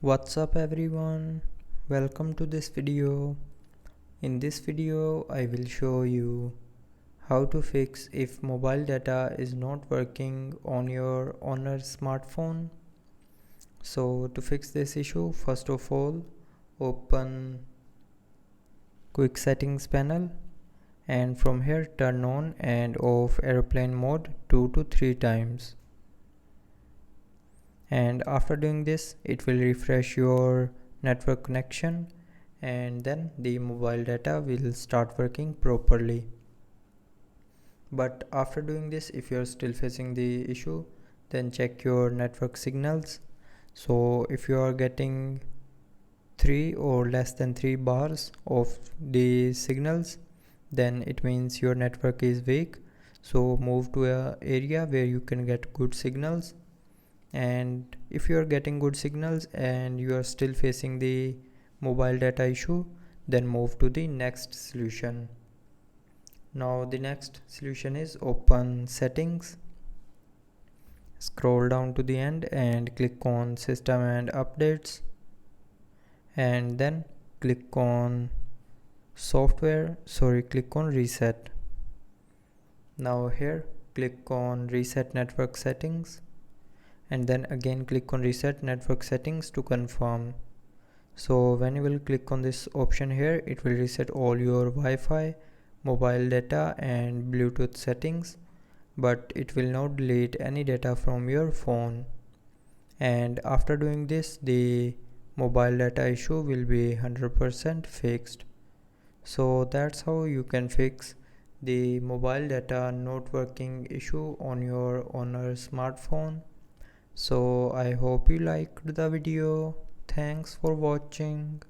What's up everyone, welcome to this video. In this video I will show you how to fix if mobile data is not working on your Honor smartphone. So to fix this issue, first of all open quick settings panel and from here turn on and off airplane mode 2 to 3 times. And after doing this it will refresh your network connection and then the mobile data will start working properly. But after doing this, if you're still facing the issue, then check your network signals. So if you are getting 3 or less than 3 bars of the signals, then it means your network is weak. So move to a area where you can get good signals. And if you are getting good signals and you are still facing the mobile data issue, then move to the next solution. Now the next solution is open settings, scroll down to the end and click on system and updates, and then click on click on reset. Now here click on reset network settings and then again click on reset network settings to confirm. So when you will click on this option here, it will reset all your Wi-Fi, mobile data and Bluetooth settings, but it will not delete any data from your phone. And after doing this, the mobile data issue will be 100% fixed. So that's how you can fix the mobile data not working issue on your Honor smartphone. So I hope you liked the video. Thanks for watching.